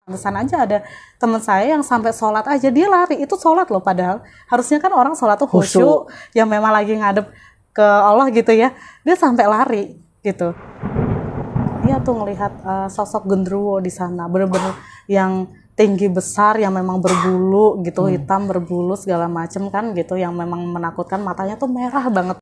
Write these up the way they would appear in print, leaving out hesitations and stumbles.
Pantesan aja ada teman saya yang sampai sholat aja dia lari, itu sholat loh, padahal harusnya kan orang sholat tuh khusyuk, yang memang lagi ngadep ke Allah gitu ya, dia sampai lari gitu. Dia tuh ngelihat sosok genderuwo di sana, bener-bener yang tinggi besar, yang memang berbulu gitu, hitam berbulu segala macem kan gitu, yang memang menakutkan, matanya tuh merah banget.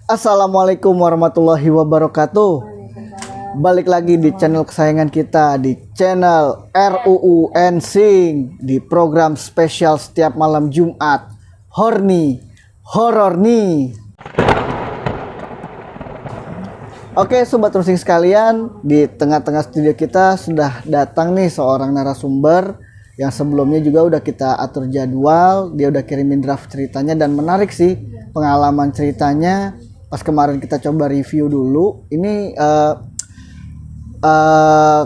Assalamualaikum warahmatullahi wabarakatuh. Balik lagi di channel kesayangan kita, di channel RUU Ensing, di program spesial setiap malam Jumat, Horny Horor nih. Oke sobat rusing sekalian, di tengah-tengah studio kita sudah datang nih seorang narasumber yang sebelumnya juga udah kita atur jadwal. Dia udah kirimin draft ceritanya dan menarik sih pengalaman ceritanya. Pas kemarin kita coba review dulu. Ini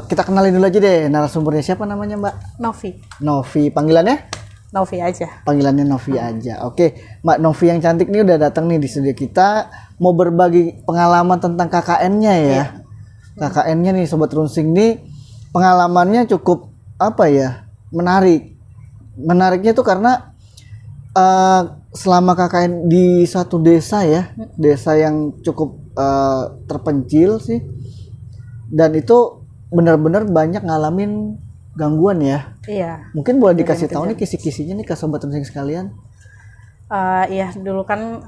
kita kenalin dulu aja deh narasumbernya. Siapa namanya Mbak? Novi. Novi, panggilannya? Novi aja. Panggilannya Novi aja. Oke, Mbak Novi yang cantik nih udah datang nih di studio kita. Mau berbagi pengalaman tentang KKN-nya ya. Iya. KKN-nya nih Sobat Runsing nih pengalamannya cukup apa ya, menarik. Menariknya tuh karena selama KKN di satu desa ya, desa yang cukup terpencil sih, dan itu benar-benar banyak ngalamin gangguan ya. Iya. Mungkin boleh dikasih tahu nih kisi-kisinya nih ke Sobat Runsing sekalian. Iya, dulu kan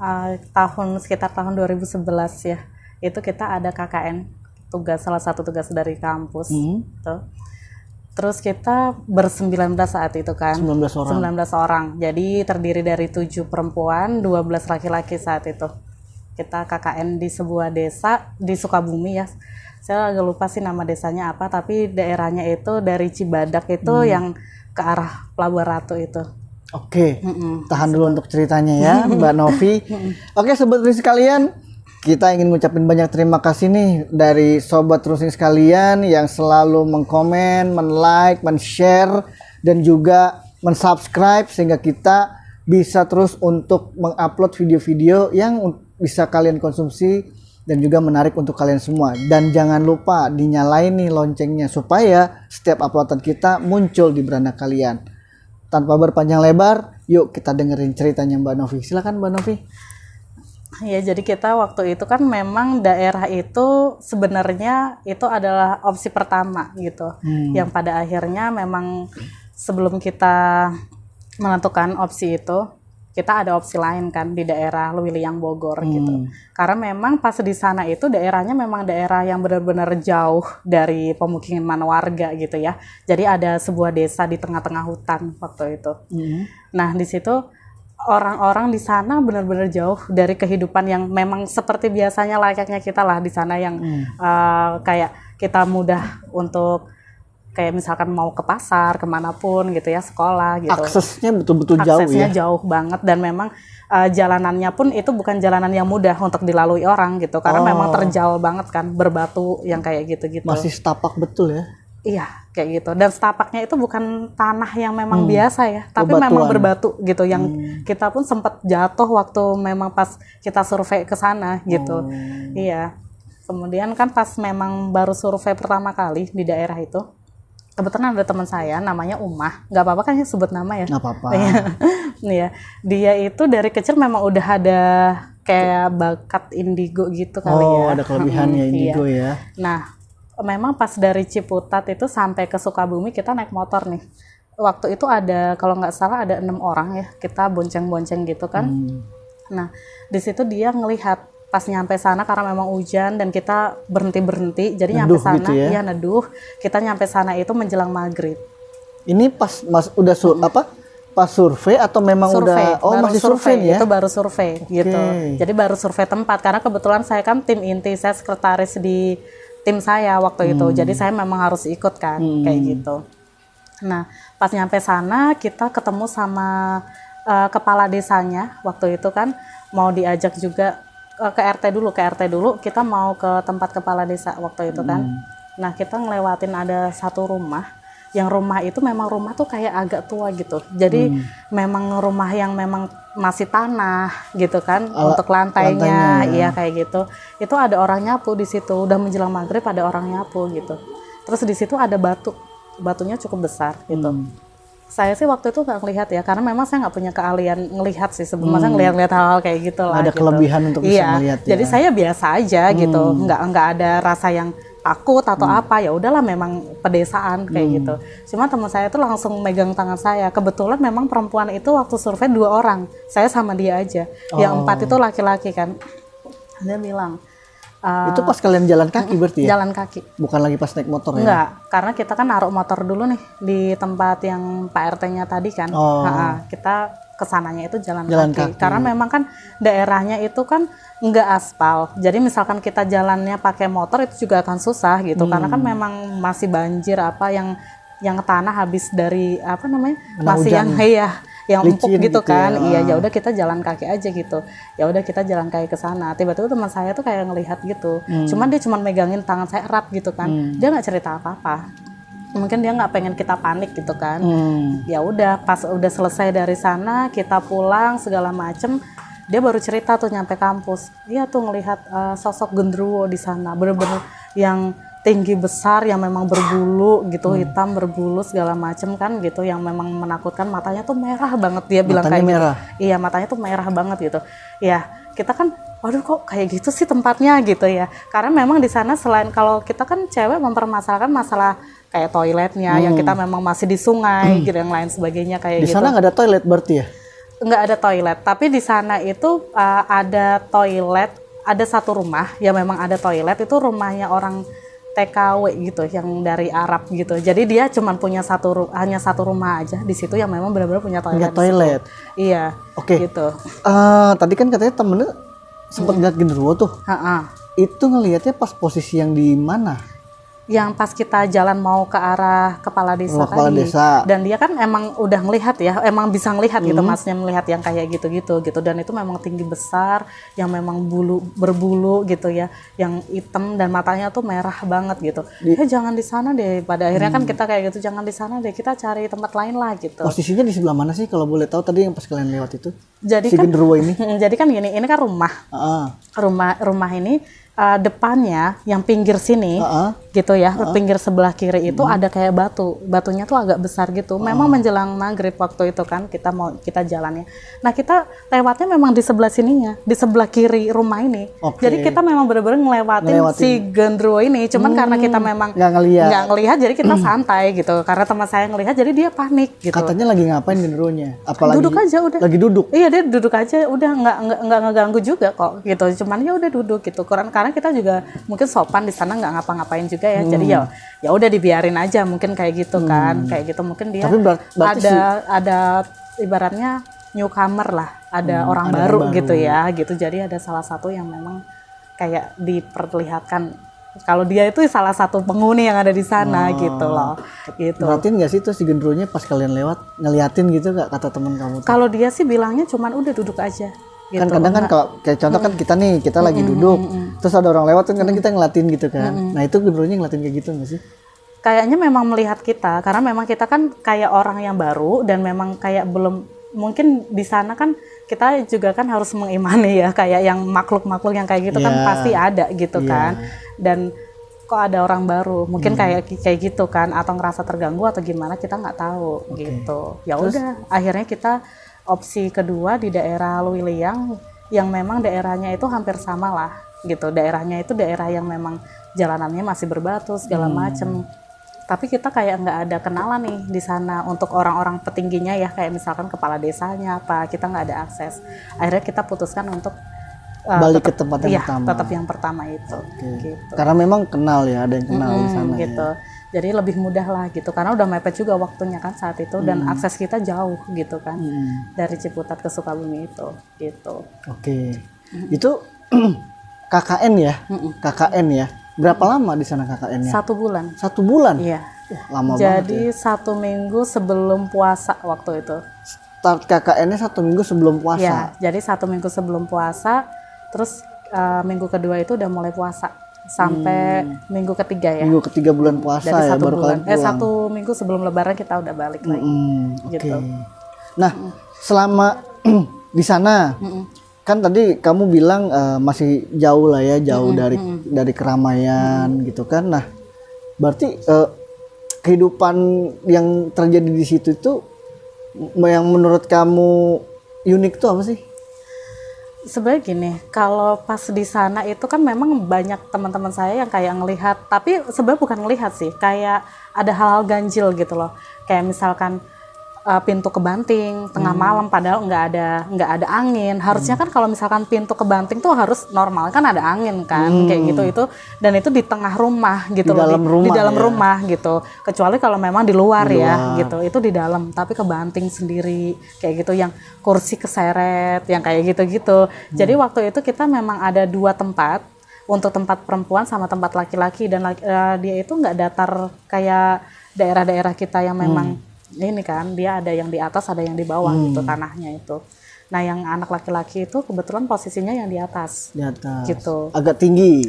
sekitar tahun 2011 ya, itu kita ada KKN, salah satu tugas dari kampus. Tuh. Terus kita ber-19 saat itu kan. 19 orang. Jadi terdiri dari 7 perempuan, 12 laki-laki saat itu. Kita KKN di sebuah desa di Sukabumi ya. Saya agak lupa sih nama desanya apa, tapi daerahnya itu dari Cibadak itu yang ke arah Pelabuhan Ratu itu. Oke, tahan dulu untuk ceritanya ya Mbak Novi. Oke Sobat Rusing sekalian, kita ingin ngucapin banyak terima kasih nih dari Sobat Rusing sekalian yang selalu mengkomen, men-like, men-share, dan juga men-subscribe sehingga kita bisa terus untuk mengupload video-video yang bisa kalian konsumsi dan juga menarik untuk kalian semua. Dan jangan lupa dinyalain nih loncengnya supaya setiap uploadan kita muncul di beranda kalian. Tanpa berpanjang lebar, yuk kita dengerin ceritanya Mbak Novi. Silakan Mbak Novi. Ya, jadi kita waktu itu kan memang daerah itu sebenarnya itu adalah opsi pertama gitu. Yang pada akhirnya memang sebelum kita menentukan opsi itu, kita ada opsi lain kan di daerah Lewiliang Bogor gitu. Karena memang pas di sana itu daerahnya memang daerah yang benar-benar jauh dari pemukiman warga gitu ya. Jadi ada sebuah desa di tengah-tengah hutan waktu itu. Nah, di situ orang-orang di sana benar-benar jauh dari kehidupan yang memang seperti biasanya layaknya kita lah di sana yang kayak kita mudah untuk kayak misalkan mau ke pasar kemanapun gitu ya, sekolah gitu. Aksesnya betul-betul jauh ya. Aksesnya jauh banget dan memang jalanannya pun itu bukan jalanan yang mudah untuk dilalui orang gitu karena memang terjal banget kan, berbatu yang kayak gitu-gitu. Masih setapak betul ya. Iya, kayak gitu. Dan setapaknya itu bukan tanah yang memang biasa ya, tapi memang berbatu gitu. Yang kita pun sempat jatuh waktu memang pas kita survei ke sana gitu. Iya. Kemudian kan pas memang baru survei pertama kali di daerah itu, kebetulan ada teman saya namanya Umah. Nggak apa-apa kan ya sebut nama ya? Nggak apa-apa. Iya. Dia itu dari kecil memang udah ada kayak bakat indigo gitu kali ya. Oh, ada kelebihannya indigo ya. Nah, memang pas dari Ciputat itu sampai ke Sukabumi kita naik motor nih. Waktu itu ada, kalau nggak salah ada 6 orang ya, kita bonceng-bonceng gitu kan. Nah, di situ dia ngelihat pas nyampe sana karena memang hujan dan kita berhenti-berhenti, jadi nyampe sana gitu ya? Iya neduh. Kita nyampe sana itu menjelang maghrib. Ini pas udah pas survei atau memang Survei, udah masih survei ya? Itu baru survei gitu. Jadi baru survei tempat karena kebetulan saya kan tim inti, saya sekretaris di tim saya waktu itu. Jadi saya memang harus ikut kan kayak gitu. Nah, Pas nyampe sana kita ketemu sama kepala desanya waktu itu kan, mau diajak juga ke RT dulu kita mau ke tempat kepala desa waktu itu kan. Nah kita ngelewatin ada satu rumah, yang rumah itu memang rumah tuh kayak agak tua gitu, jadi memang rumah yang memang masih tanah gitu kan, untuk lantainya iya kayak gitu. Itu ada orang nyapu di situ, udah menjelang maghrib ada orang nyapu gitu. Terus di situ ada batunya cukup besar gitu. Saya sih waktu itu nggak ngelihat ya, karena memang saya nggak punya keahlian ngelihat sih sebelumnya, ngelihat hal-hal kayak gitu lah. Ada gitu. Kelebihan untuk bisa ngelihat ya. Jadi saya biasa aja gitu, nggak ada rasa yang takut atau apa, ya udahlah memang pedesaan kayak gitu. Cuma teman saya itu langsung megang tangan saya. Kebetulan memang perempuan itu waktu survei 2 orang, saya sama dia aja. Yang 4 itu laki-laki kan. Dia bilang. Itu pas kalian jalan kaki berarti ya? Jalan kaki. Bukan lagi pas naik motor ya? Enggak, karena kita kan naruh motor dulu nih di tempat yang Pak RT-nya tadi kan. Kita kesananya itu jalan kaki. Karena memang kan daerahnya itu kan nggak aspal. Jadi misalkan kita jalannya pakai motor itu juga akan susah gitu. Karena kan memang masih banjir apa yang tanah habis dari apa namanya? Masih yang yang empuk gitu kan. Iya, ya udah kita jalan kaki aja gitu. Ya udah kita jalan kaki ke sana. Tiba-tiba teman saya tuh kayak ngelihat gitu. Cuman dia cuma megangin tangan saya erat gitu kan. Dia nggak cerita apa-apa. Mungkin dia nggak pengen kita panik gitu kan. Ya udah pas udah selesai dari sana kita pulang segala macem, dia baru cerita tuh nyampe kampus. Dia tuh ngelihat sosok genderuwo di sana, bener-bener yang tinggi besar, yang memang berbulu gitu, hitam berbulu segala macem kan gitu, yang memang menakutkan. Matanya tuh merah banget, dia bilang kayak merah. Gitu. Iya, matanya tuh merah banget gitu. Ya kita kan, waduh kok kayak gitu sih tempatnya gitu ya. Karena memang di sana selain kalau kita kan cewek mempermasalahkan masalah kayak toiletnya, yang kita memang masih di sungai gitu, yang lain sebagainya kayak di gitu. Di sana nggak ada toilet berarti ya? Nggak ada toilet, tapi di sana itu ada toilet, ada satu rumah yang memang ada toilet, itu rumahnya orang TKW gitu, yang dari Arab gitu. Jadi dia cuma punya hanya satu rumah aja di situ yang memang benar-benar punya toilet. Punya toilet. Iya. Oke. Gitu. Tadi kan katanya temennya sempat ngeliat genderuwo tuh. Itu ngelihatnya pas posisi yang di mana? Yang pas kita jalan mau ke arah kepala desa kepala tadi. Desa. Dan dia kan emang udah ngelihat ya, emang bisa ngelihat gitu, maksudnya melihat yang kayak gitu-gitu gitu. Dan itu memang tinggi besar, yang memang berbulu gitu ya, yang hitam dan matanya tuh merah banget gitu. Jangan di sana deh. Pada akhirnya kan kita kayak gitu, jangan di sana deh, kita cari tempat lain lah gitu. Posisinya di sebelah mana sih kalau boleh tahu tadi yang pas kalian lewat itu? Jadi si genderuwo ini. Jadi kan gini, ini kan rumah. Rumah ini depannya yang pinggir sini gitu ya, pinggir sebelah kiri itu ada kayak batunya tuh agak besar gitu. Memang menjelang maghrib waktu itu kan kita jalannya. Nah kita lewatnya memang di sebelah sininya, di sebelah kiri rumah ini. Jadi kita memang benar-benar ngelewatin si genderuwo ini. Cuman karena kita memang nggak ngelihat, jadi kita santai gitu. Karena teman saya ngelihat, jadi dia panik gitu. Katanya lagi ngapain genderuwonya? Apalagi duduk aja udah. Lagi duduk. Iya, dia duduk aja udah, nggak ngeganggu juga kok gitu. Cuman ya udah duduk gitu. Karena kita juga mungkin sopan di sana, nggak ngapa-ngapain juga ya. Jadi ya udah dibiarin aja mungkin kayak gitu kan. Kayak gitu mungkin dia ada ibaratnya newcomer lah, ada orang baru gitu ya gitu. Jadi ada salah satu yang memang kayak diperlihatkan kalau dia itu salah satu penghuni yang ada di sana gitu loh. Gitu. Perhatiin nggak sih tuh si genderuwonya pas kalian lewat ngeliatin gitu nggak kata teman kamu? Kalau dia sih bilangnya cuman udah duduk aja. Gitu. Kan kadang kan kalau kayak contoh kan kita lagi duduk, terus ada orang lewat kan kadang kita ngeliatin gitu kan. Nah itu genderuwonya ngeliatin kayak gitu nggak sih? Kayaknya memang melihat kita, karena memang kita kan kayak orang yang baru dan memang kayak belum, mungkin di sana kan kita juga kan harus mengimani ya, kayak yang makhluk-makhluk yang kayak gitu kan pasti ada gitu kan. Dan kok ada orang baru, mungkin kayak gitu kan, atau ngerasa terganggu atau gimana, kita nggak tahu gitu. Ya udah, akhirnya kita opsi kedua di daerah Luiliang yang memang daerahnya itu hampir sama lah gitu. Daerahnya itu daerah yang memang jalanannya masih berbatu segala macem. Tapi kita kayak nggak ada kenalan nih di sana untuk orang-orang petingginya ya, kayak misalkan kepala desanya apa, kita nggak ada akses. Akhirnya kita putuskan untuk balik ke tempat yang pertama. Tetap yang pertama itu. Gitu. Karena memang kenal ya, ada yang kenal di sana gitu. Ya. Jadi lebih mudah lah gitu, karena udah mepet juga waktunya kan saat itu, dan akses kita jauh gitu kan dari Ciputat ke Sukabumi itu gitu. Itu KKN ya? KKN ya? Berapa lama di sana KKN-nya? 1 bulan. 1 bulan? Iya. Lama Jadi banget 1 minggu sebelum puasa waktu itu. Start KKN-nya 1 minggu sebelum puasa. Ya, jadi 1 minggu sebelum puasa, terus minggu kedua itu udah mulai puasa sampai minggu ketiga ya. Minggu ketiga bulan puasa Jadi ya, 1 baru bulan. kalian pulang. 1 minggu sebelum Lebaran kita udah balik lagi. Oke. Gitu. Nah, selama di sana, kan tadi kamu bilang masih jauh lah ya, jauh dari keramaian gitu kan. Nah, berarti kehidupan yang terjadi di situ itu yang menurut kamu unik tuh apa sih? Sebenarnya gini, kalau pas di sana itu kan memang banyak teman-teman saya yang kayak ngelihat, tapi sebenarnya bukan ngelihat sih, kayak ada hal-hal ganjil gitu loh. Kayak misalkan pintu kebanting tengah malam padahal nggak ada angin. Harusnya kan kalau misalkan pintu kebanting tuh harus normal kan ada angin kan, kayak gitu itu, dan itu di tengah rumah gitu loh, di dalam rumah gitu. Kecuali kalau memang di luar ya gitu, itu di dalam, tapi kebanting sendiri kayak gitu, yang kursi keseret yang kayak gitu-gitu. Jadi waktu itu kita memang ada 2 tempat, untuk tempat perempuan sama tempat laki-laki, dan dia itu nggak datar kayak daerah-daerah kita yang memang ini kan, dia ada yang di atas ada yang di bawah gitu tanahnya itu. Nah yang anak laki-laki itu kebetulan posisinya yang di atas gitu, agak tinggi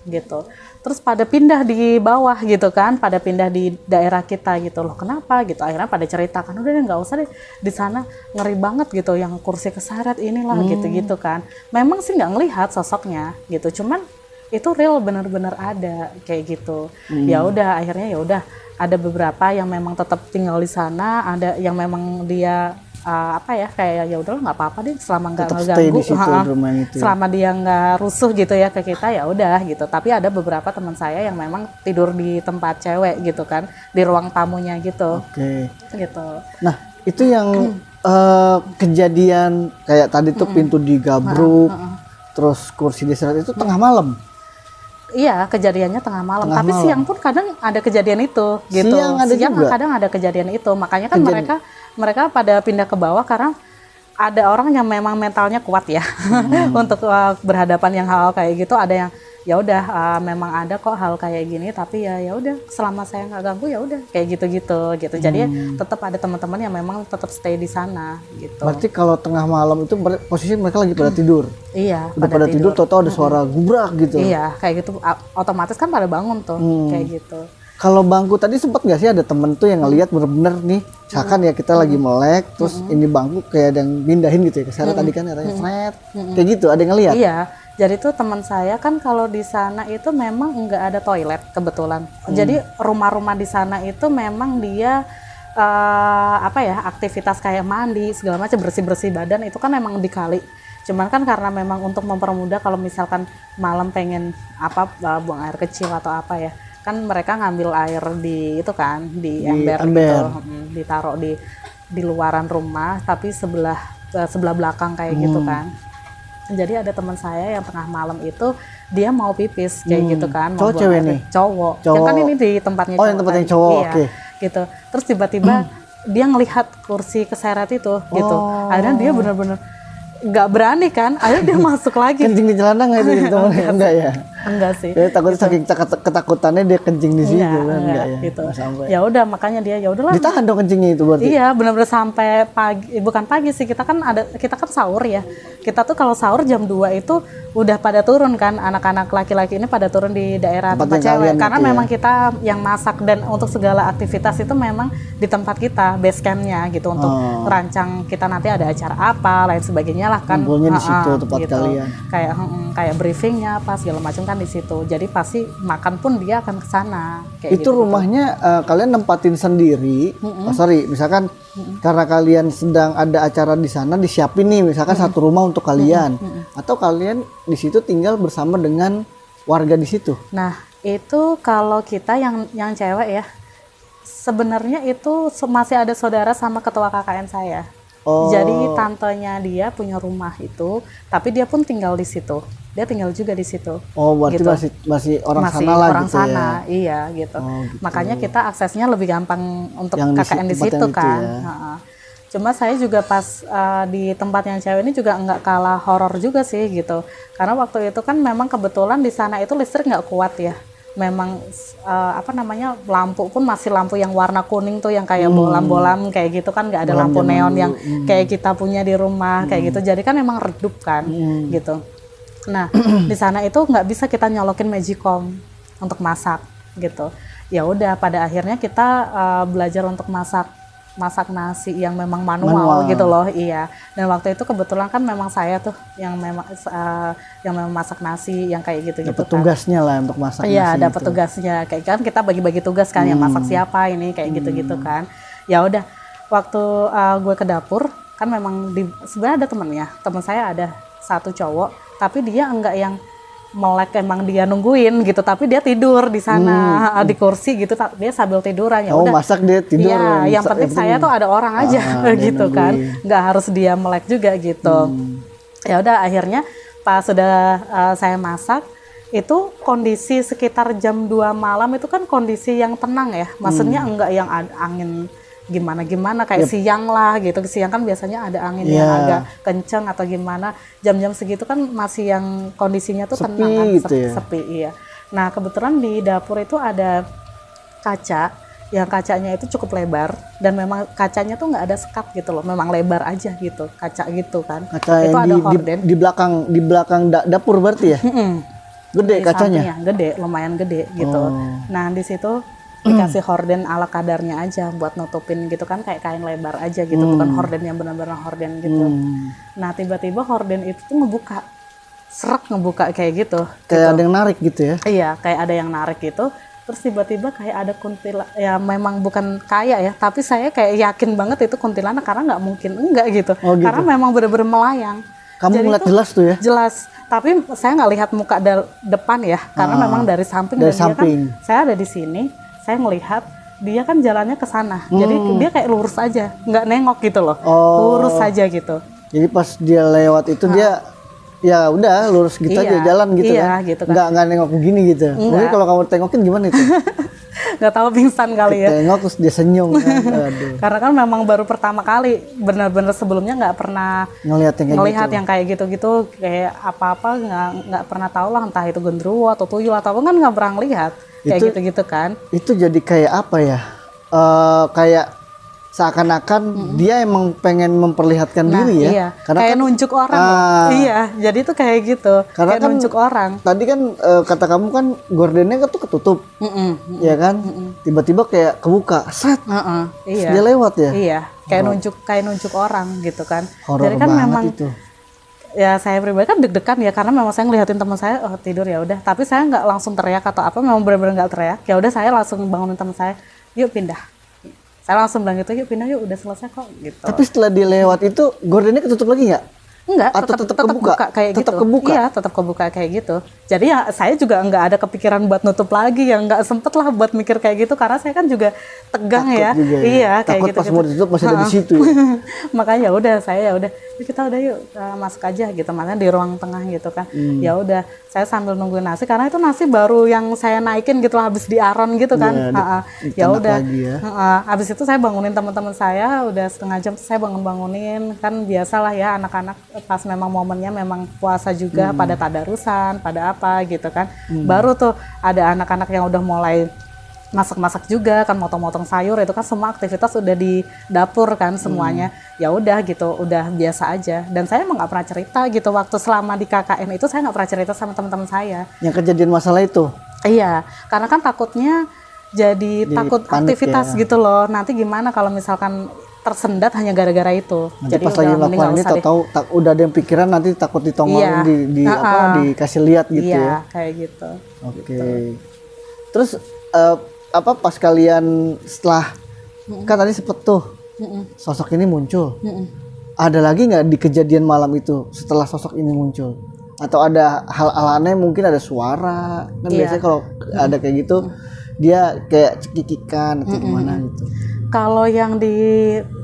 gitu. Terus pada pindah di bawah gitu kan, pada pindah di daerah kita gitu loh. Kenapa gitu, akhirnya pada ceritakan udah nggak usah deh, di sana ngeri banget gitu, yang kursi keseret inilah gitu kan. Memang sih nggak ngelihat sosoknya gitu, cuman itu real, benar-benar ada kayak gitu. Ya udah akhirnya ya udah, ada beberapa yang memang tetap tinggal di sana, ada yang memang dia kayak ya udahlah nggak apa-apa deh, selama nggak ngeganggu, selama dia nggak rusuh gitu ya ke kita, ya udah gitu. Tapi ada beberapa teman saya yang memang tidur di tempat cewek gitu kan, di ruang tamunya gitu. Gitu. Nah itu yang kejadian kayak tadi tuh pintu digabruk, terus kursi diseret itu tengah malam. Iya, kejadiannya tengah malam. Tapi siang pun kadang ada kejadian itu, gitu. Siang kadang ada kejadian itu. Makanya kan mereka pada pindah ke bawah karena ada orang yang memang mentalnya kuat ya untuk berhadapan yang hal kayak gitu. Ada yang ya udah memang ada kok hal kayak gini, tapi ya udah selama saya nggak ganggu ya udah kayak gitu. Jadi tetap ada teman-teman yang memang tetap stay di sana gitu. Berarti kalau tengah malam itu posisi mereka lagi pada tidur. Iya, udah pada tidur tahu-tahu ada suara gubrak gitu. Iya, kayak gitu otomatis kan pada bangun tuh kayak gitu. Kalau bangku tadi sempat nggak sih ada temen tuh yang ngelihat bener-bener nih, misalkan ya kita lagi melek, terus ini bangku kayak ada yang pindahin gitu ya, kesana tadi kan katanya seret, kayak gitu, ada yang ngelihat? Iya, jadi tuh teman saya kan kalau di sana itu memang nggak ada toilet kebetulan. Jadi rumah-rumah di sana itu memang dia aktivitas kayak mandi segala macam, bersih-bersih badan itu kan memang di kali. Cuman kan karena memang untuk mempermudah kalau misalkan malam pengen buang air kecil atau apa ya, kan mereka ngambil air di itu kan, di ember. Gitu, ditaruh di luaran rumah tapi sebelah belakang kayak gitu kan. Jadi ada teman saya yang tengah malam itu dia mau pipis kayak gitu kan, mau cowok cewek nih? Cowok. Yang kan ini di tempatnya cowok. Oh, yang tempatnya cowok. Iya, gitu. Terus tiba-tiba dia ngelihat kursi keseret itu gitu. Akhirnya dia benar-benar nggak berani kan, akhirnya dia masuk lagi. Kencing di celana nggak itu temennya? Enggak ya? Enggak sih. Dia takut gitu. Saking ketakutannya dia kencing di situ kan, enggak ya? Gitu. Ya udah makanya dia ya udahlah. Ditahan dong kencingnya itu berarti. Iya, benar-benar sampai pagi, bukan pagi sih, kita kan sahur ya. Kita tuh kalau sahur jam 2 itu udah pada turun kan, anak-anak laki-laki ini pada turun di daerah tempat cewek karena memang kita yang masak, dan untuk segala aktivitas itu memang di tempat kita, base campnya gitu, untuk merancang kita nanti ada acara apa, lain sebagainya lah kan. Kumpulnya di situ tempat gitu. kalian. Kayak briefingnya apa segala macam kan di situ. Jadi pasti makan pun dia akan ke sana. Itu gitu, rumahnya kalian nempatin sendiri. Misalkan karena kalian sedang ada acara di sana, disiapin nih misalkan satu rumah untuk kalian, atau kalian di situ tinggal bersama dengan warga di situ. Nah, itu kalau kita yang cewek ya, sebenarnya itu masih ada saudara sama ketua KKN saya. Jadi tantenya dia punya rumah itu, tapi dia pun tinggal di situ. Dia tinggal juga di situ. Oh, berarti gitu. masih orang sana lah orang gitu sana, ya. Iya gitu. Gitu. Makanya kita aksesnya lebih gampang untuk yang KKN di situ kan. Ya. Cuma saya juga pas di tempat yang cewek ini juga nggak kalah horor juga sih gitu. Karena waktu itu kan memang kebetulan di sana itu listrik nggak kuat ya. memang apa namanya, lampu pun masih lampu yang warna kuning tuh, yang kayak bolam-bolam kayak gitu kan, nggak ada lampu neon yang kayak kita punya di rumah kayak gitu. Jadi kan emang redup kan gitu. Nah di sana itu nggak bisa kita nyolokin magicom untuk masak gitu. Ya udah, pada akhirnya kita belajar untuk masak nasi yang memang manual gitu loh. Iya. Dan waktu itu kebetulan kan memang saya tuh yang memang masak nasi yang kayak gitu-gitu dapat tugasnya lah untuk masak nasi. Iya, dapat tugasnya. Kayak kan kita bagi-bagi tugas kan, yang masak siapa ini kayak gitu-gitu kan. Ya udah, waktu gue ke dapur kan memang sebenarnya ada temen saya ada satu cowok, tapi dia enggak yang melek, emang dia nungguin gitu, tapi dia tidur di sana di kursi gitu, dia sambil tiduran. Ya udah, masak dia tidur. Iya, yang penting saya tuh ada orang aja gitu kan, nggak harus dia melek juga gitu. Ya udah, akhirnya pas sudah saya masak itu kondisi sekitar jam 2 malam itu kan kondisi yang tenang ya, maksudnya enggak yang angin gimana kayak siang lah gitu. Siang kan biasanya ada angin yang agak kenceng atau gimana. Jam-jam segitu kan masih yang kondisinya tuh sepi tenang kan, gitu sepi. Iya. Nah kebetulan di dapur itu ada kaca, yang kacanya itu cukup lebar dan memang kacanya tuh nggak ada sekat gitu loh, memang lebar aja gitu, kaca gitu kan. Kaca itu ada horden di belakang dapur berarti ya. Gede di kacanya. Gede, lumayan gede gitu. Nah di situ dikasih horden ala kadarnya aja buat nutupin gitu kan, kayak kain lebar aja gitu, bukan horden yang benar-benar horden gitu. Nah tiba-tiba horden itu tuh ngebuka kayak gitu. Kayak ada yang narik gitu ya? Iya, kayak ada yang narik gitu. Terus tiba-tiba kayak ada kuntilanak, ya memang bukan kayak ya, tapi saya kayak yakin banget itu kuntilanak karena nggak mungkin enggak gitu. Karena memang benar-benar melayang. Kamu ngeliat jelas tuh ya? Jelas, tapi saya nggak lihat muka depan ya, karena memang dari samping. Dari dan samping. Dia kan, saya ada di sini. Saya melihat dia kan jalannya ke sana, jadi dia kayak lurus aja, nggak nengok gitu loh, lurus aja gitu. Jadi pas dia lewat itu dia ya udah lurus gitu aja jalan gitu kan, gitu kan. Nggak nengok begini gitu. Mungkin kalau kamu tengokin gimana itu? Nggak tahu, pingsan kali ya. Tengok terus dia senyum kan. Karena kan memang baru pertama kali, benar-benar sebelumnya nggak pernah ngelihat yang kayak gitu-gitu, kayak apa-apa nggak pernah tahu lah, entah itu genderuwo atau tuyul atau apa, kan nggak pernah lihat kayak gitu-gitu kan. Itu jadi kayak apa ya? Kayak seakan-akan dia emang pengen memperlihatkan diri ya. Iya. Karena kayak kan nunjuk orang. Iya, jadi itu kayak gitu. Karena kayak kan nunjuk orang. Tadi kan kata kamu kan gordennya tuh ketutup. Ya kan? Tiba-tiba kayak kebuka. Set. Iya. Dia lewat ya. Iya, kayak nunjuk orang gitu kan. Horror jadi kan memang itu. Ya saya pribadi kan deg-degan ya, karena memang saya ngeliatin teman saya tidur, ya udah, tapi saya nggak langsung teriak atau apa, memang benar-benar nggak teriak. Ya udah, saya langsung bangunin teman saya, yuk pindah. Saya langsung bilang gitu, yuk pindah yuk, udah selesai kok gitu. Tapi setelah dia lewat itu gordennya ketutup lagi nggak? Enggak, atau tetap kebuka kayak tetap gitu. Kebuka? Iya, tetap kebuka kayak gitu. Jadi ya saya juga nggak ada kepikiran buat nutup lagi, ya nggak sempet lah buat mikir kayak gitu, karena saya kan juga tegang. Takut ya. Juga, ya. Iya, kayak takut gitu. Pas mau ditutup masih ada di situ. Ya? Makanya ya udah, kita udah yuk masuk aja gitu, makanya di ruang tengah gitu kan. Ya udah, saya sambil nungguin nasi, karena itu nasi baru yang saya naikin gitu lah, habis diaron gitu kan. Ya udah, habis itu saya bangunin teman-teman saya, udah setengah jam saya bangunin kan, biasalah ya anak-anak pas memang momennya memang puasa juga, pada tadarusan, pada apa gitu kan. Baru tuh ada anak-anak yang udah mulai masak-masak juga kan, motong-motong sayur, itu kan semua aktivitas udah di dapur kan semuanya. Ya udah gitu, udah biasa aja. Dan saya emang nggak pernah cerita gitu waktu selama di KKN itu, saya nggak pernah cerita sama teman-teman saya yang kejadian masalah itu. Iya, karena kan takutnya jadi takut aktivitas ya. Gitu loh. Nanti gimana kalau misalkan tersendat hanya gara-gara itu. Nanti jadi pas lagi melakukan ini tahu udah ada yang pikiran, nanti takut ditongolin, dikasih lihat gitu ya. Iya, kayak gitu. Oke. Gitu. Terus pas kalian setelah kan tadi sempet tuh sosok ini muncul, ada lagi nggak di kejadian malam itu setelah sosok ini muncul? Atau ada hal aneh, mungkin ada suara kan? Biasanya kalau ada kayak gitu dia kayak cekikikan atau gimana gitu. Kalau yang di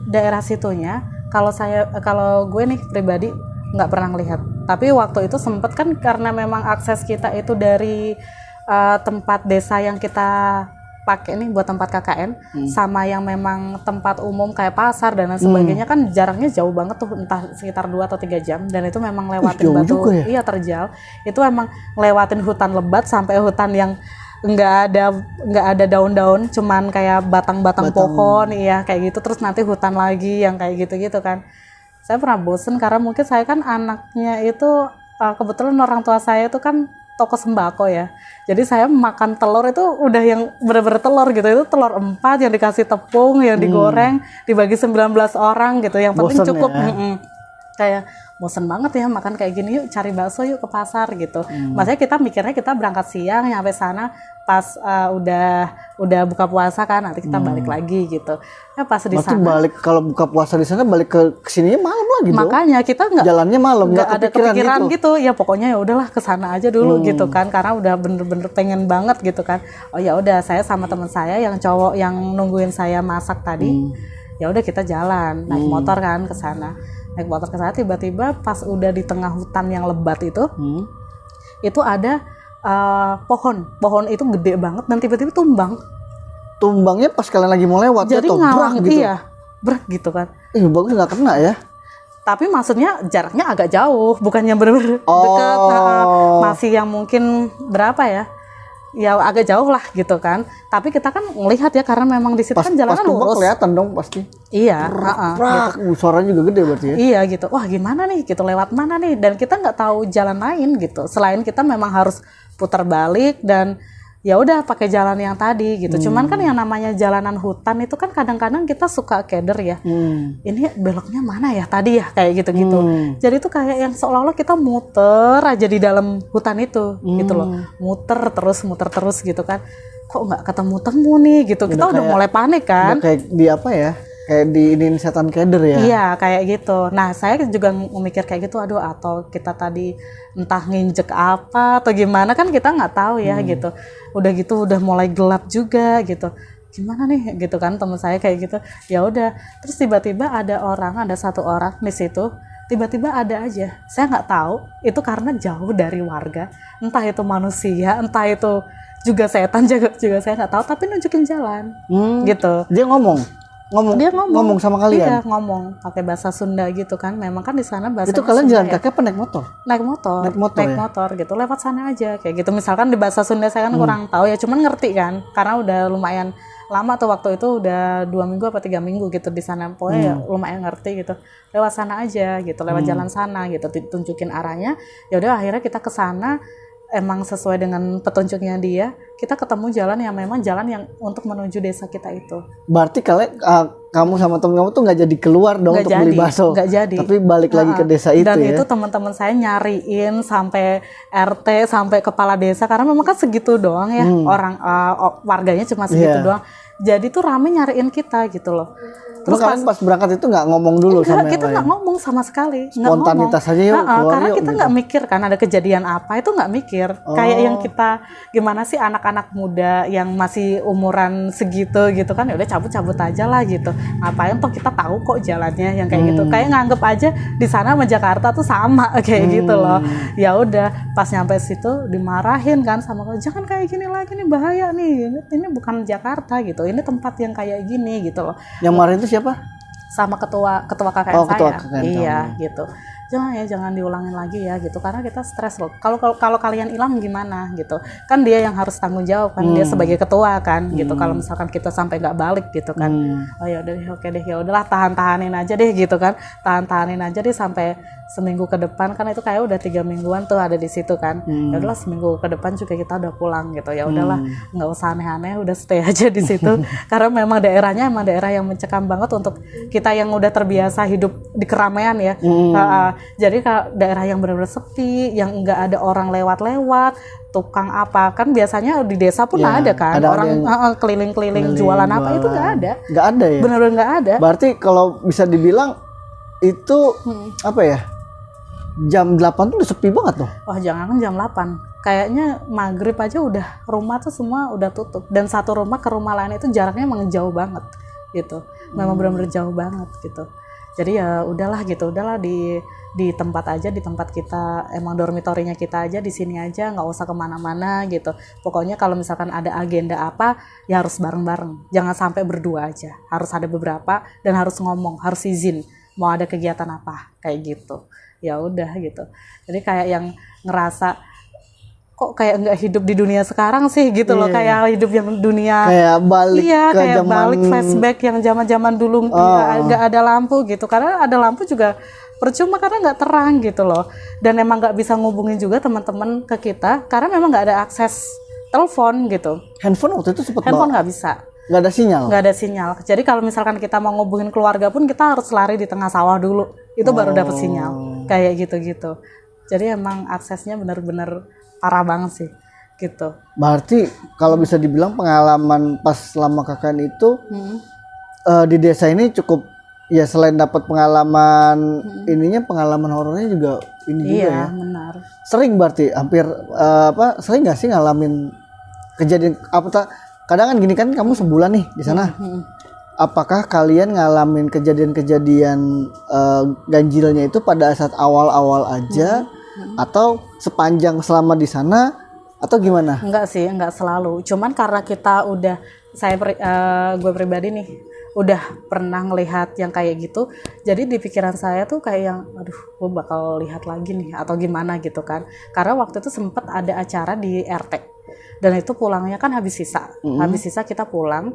daerah situnya, kalau gue nih pribadi nggak pernah ngelihat. Tapi waktu itu sempet kan, karena memang akses kita itu dari tempat desa yang kita pakai nih buat tempat KKN, sama yang memang tempat umum kayak pasar dan lain sebagainya, kan jaraknya jauh banget tuh, entah sekitar 2 atau 3 jam, dan itu memang lewatin batu, ya? Iya terjal. Itu emang lewatin hutan lebat sampai hutan yang nggak ada daun-daun, cuman kayak batang-batang pohon, iya kayak gitu. Terus nanti hutan lagi yang kayak gitu-gitu kan. Saya pernah bosen karena mungkin saya kan anaknya itu kebetulan orang tua saya itu kan toko sembako ya. Jadi saya makan telur itu udah yang bener-bener telur gitu. Itu telur 4 yang dikasih tepung, yang digoreng, dibagi 19 orang gitu. Yang penting bosen cukup. ya. Kayak bosen banget ya makan kayak gini, yuk cari bakso yuk ke pasar gitu. Maksudnya kita mikirnya kita berangkat siang nyampe sana pas udah buka puasa kan, nanti kita balik lagi gitu. Ya pas di Berarti sana balik kalau buka puasa di sana balik ke sininya malam lagi dong. makanya kita Jalannya malam, nggak ada kepikiran gitu. gitu. Ya pokoknya ya udahlah ke sana aja dulu gitu kan, karena udah bener-bener pengen banget gitu kan. Oh ya udah, saya sama teman saya yang cowok yang nungguin saya masak tadi, ya udah kita jalan naik motor kan ke sana. Naik motor ke sana, tiba-tiba pas udah di tengah hutan yang lebat itu ada pohon itu gede banget dan tiba-tiba tumbang. Tumbangnya pas kalian lagi mau lewat. Jadi jatuh, ngalang brak gitu. iya, brak gitu kan. Bagus nggak kena ya. Tapi maksudnya jaraknya agak jauh, bukannya bener-bener dekat. Masih yang mungkin berapa ya? Ya agak jauh lah gitu kan. Tapi kita kan melihat ya, karena memang di situ kan jalanan lurus. Kelihatan dong pasti. Iya. Prak, suaranya juga gede berarti ya. Iya gitu. Wah gimana nih? Gitu lewat mana nih? Dan kita nggak tahu jalan lain gitu. Selain kita memang harus putar balik dan ya udah pakai jalan yang tadi gitu. Cuman kan yang namanya jalanan hutan itu kan kadang-kadang kita suka keder ya. Ini beloknya mana ya tadi ya, kayak gitu-gitu. Jadi itu kayak yang seolah-olah kita muter aja di dalam hutan itu gitu loh. Muter terus gitu kan. Kok nggak ketemu-temu nih gitu. Kita udah mulai panik kan. Udah kayak di apa ya? Kayak di ini setan keder ya. Iya kayak gitu. Nah saya juga memikir kayak gitu, aduh atau kita tadi entah nginjek apa atau gimana, kan kita nggak tahu ya gitu. Udah gitu udah mulai gelap juga gitu. Gimana nih gitu kan, teman saya kayak gitu. Ya udah, terus tiba-tiba ada satu orang di situ. Tiba-tiba ada aja. Saya nggak tahu itu karena jauh dari warga. Entah itu manusia, entah itu juga setan juga saya nggak tahu. Tapi nunjukin jalan gitu. Dia ngomong sama kalian. Iya, ngomong pakai bahasa Sunda gitu kan. Memang kan di sana bahasa itu kalian jalan kaki apa naik motor? Naik motor gitu, lewat sana aja kayak gitu. Misalkan di bahasa Sunda saya kan kurang tahu ya, cuman ngerti kan karena udah lumayan lama tuh, waktu itu udah 2 minggu apa 3 minggu gitu di sana. Pokoknya ya lumayan ngerti gitu. Lewat sana aja gitu, lewat jalan sana gitu, tunjukin arahnya. Ya udah akhirnya kita ke sana. Emang sesuai dengan petunjuknya dia, kita ketemu jalan yang memang jalan yang untuk menuju desa kita itu. Berarti kamu sama temen kamu tuh nggak jadi keluar dong untuk beli bakso? Nggak jadi. Tapi balik lagi ke desa itu. Dan ya? itu teman-teman saya nyariin sampai RT, sampai kepala desa, karena memang kan segitu doang ya, orang warganya cuma segitu doang. Jadi tuh rame nyariin kita gitu loh. Terus kalian pas berangkat itu nggak ngomong dulu sama kita nggak ngomong sama sekali, spontanitas aja yuk keluar karena yuk, kita nggak mikir kan ada kejadian apa, itu nggak mikir. Kayak yang kita gimana sih, anak-anak muda yang masih umuran segitu gitu kan, ya udah cabut-cabut aja lah gitu. Ngapain toh, kita tahu kok jalannya yang kayak gitu. Kayak nganggep aja di sana sama Jakarta tuh sama kayak gitu loh. Ya udah pas nyampe situ dimarahin kan sama, jangan kayak gini lagi nih, bahaya nih, ini bukan Jakarta gitu, ini tempat yang kayak gini gitu loh. Yang kemarin itu siapa? Sama ketua KKN saya. Ketua KKN iya gitu. Jangan diulangin lagi ya gitu, karena kita stres loh. Kalau kalian hilang gimana gitu. Kan dia yang harus tanggung jawab kan, dia sebagai ketua kan gitu. Kalau misalkan kita sampai nggak balik gitu kan. Oh ya udah, oke deh, ya udahlah, tahanin aja deh gitu kan. Tahanin aja deh sampai seminggu ke depan kan, itu kayak udah 3 mingguan tuh ada di situ kan. Ya udahlah, seminggu ke depan juga kita udah pulang gitu. Ya udahlah, nggak usah aneh-aneh, udah stay aja di situ. Karena memang daerahnya emang daerah yang mencekam banget untuk kita yang udah terbiasa hidup di keramaian ya. Jadi daerah yang benar-benar sepi, yang nggak ada orang lewat-lewat, tukang apa kan biasanya di desa pun ada kan, ada orang keliling-keliling jualan apa, itu nggak ada. Nggak ada ya? Benar-benar nggak ada. Berarti kalau bisa dibilang itu apa ya? Jam 8 tuh udah sepi banget tuh. Wah, jangan jam 8. Kayaknya maghrib aja udah rumah tuh semua udah tutup. Dan satu rumah ke rumah lain itu jaraknya emang jauh banget gitu. Memang benar-benar jauh banget gitu. Jadi ya udahlah gitu, udahlah di tempat aja, di tempat kita, emang dormitorinya kita aja, di sini aja, nggak usah kemana-mana gitu. Pokoknya kalau misalkan ada agenda apa, ya harus bareng-bareng. Jangan sampai berdua aja, harus ada beberapa dan harus ngomong, harus izin mau ada kegiatan apa kayak gitu. Ya udah gitu. Jadi kayak yang ngerasa kok kayak nggak hidup di dunia sekarang sih gitu loh, kayak hidup yang dunia kayak balik ke kayak zaman balik flashback yang zaman dulu nggak ada lampu gitu, karena ada lampu juga percuma karena nggak terang gitu loh, dan emang nggak bisa ngubungin juga teman-teman ke kita karena memang nggak ada akses telepon gitu. Handphone waktu itu sempat Handphone nggak bisa, nggak ada sinyal. nggak ada sinyal. Jadi kalau misalkan kita mau ngubungin keluarga pun kita harus lari di tengah sawah dulu, itu baru dapat sinyal kayak gitu-gitu. Jadi emang aksesnya benar-benar parah banget sih gitu. Berarti kalau bisa dibilang pengalaman pas selama KKN itu di desa ini cukup ya, selain dapat pengalaman ininya, pengalaman horornya juga ini juga ya. Iya benar. Sering berarti hampir sering nggak sih ngalamin kejadian kadang kan gini kan, kamu sebulan nih di sana. Apakah kalian ngalamin kejadian-kejadian ganjilnya itu pada saat awal-awal aja atau sepanjang selama di sana atau gimana? Enggak sih, enggak selalu. Cuman karena kita udah, gue pribadi nih udah pernah ngelihat yang kayak gitu, jadi di pikiran saya tuh kayak yang aduh gue bakal lihat lagi nih atau gimana gitu kan. Karena waktu itu sempat ada acara di RT dan itu pulangnya kan habis sisa kita pulang,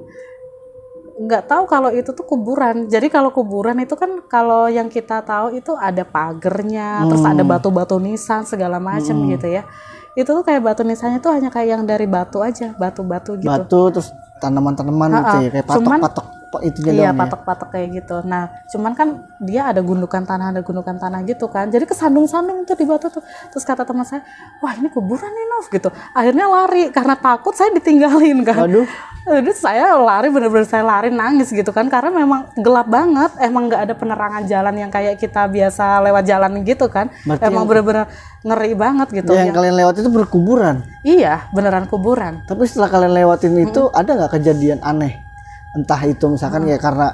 nggak tahu kalau itu tuh kuburan. Jadi kalau kuburan itu kan kalau yang kita tahu itu ada pagernya, terus ada batu-batu nisan segala macam gitu ya. Itu tuh kayak batu nisannya tuh hanya kayak yang dari batu aja, batu-batu gitu. Batu terus tanaman-tanaman gitu ya, kayak patok-patok itu doang. Iya, patok-patok kayak gitu. Nah, cuman kan dia ada gundukan tanah gitu kan. Jadi kesandung-sandung tuh di batu tuh. Terus kata teman saya, wah ini kuburan nih Nov gitu. Akhirnya lari karena takut, saya ditinggalin kan. Waduh. Jadi saya lari, bener-bener saya lari nangis gitu kan, karena memang gelap banget, emang nggak ada penerangan jalan yang kayak kita biasa lewat jalan gitu kan. Berarti emang bener-bener ngeri banget gitu. Yang kalian lewat itu berkuburan? Iya, beneran kuburan. Tapi setelah kalian lewatin itu ada nggak kejadian aneh? Entah itu misalkan ya karena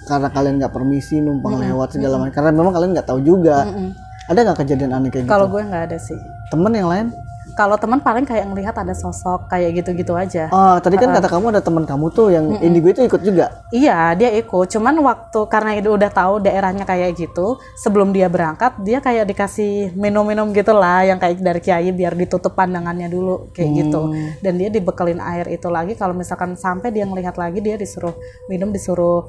kalian nggak permisi numpang lewat segala macam, karena memang kalian nggak tahu juga. Ada nggak kejadian aneh kayak gitu? Kalau gue nggak ada sih. Temen yang lain? Kalau teman paling kayak ngelihat ada sosok kayak gitu-gitu aja. Oh, tadi kan kata kamu ada teman kamu tuh yang indigo itu ikut juga? Iya, dia ikut. Cuman waktu karena itu udah tahu daerahnya kayak gitu, sebelum dia berangkat, dia kayak dikasih minum-minum gitu lah, yang kayak dari kiai biar ditutup pandangannya dulu kayak gitu. Dan dia dibekelin air itu lagi. Kalau misalkan sampai dia ngelihat lagi, dia disuruh minum, disuruh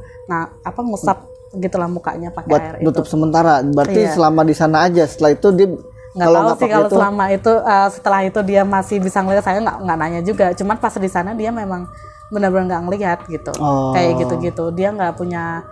ngusap gitulah mukanya pakai buat air nutup itu. sementara. Berarti selama di sana aja. Setelah itu dia nggak tahu sih kalau selama itu setelah itu dia masih bisa ngelihat. Saya nggak nanya juga, cuman pas di sana dia memang benar-benar nggak ngelihat gitu. Kayak gitu-gitu, dia nggak punya,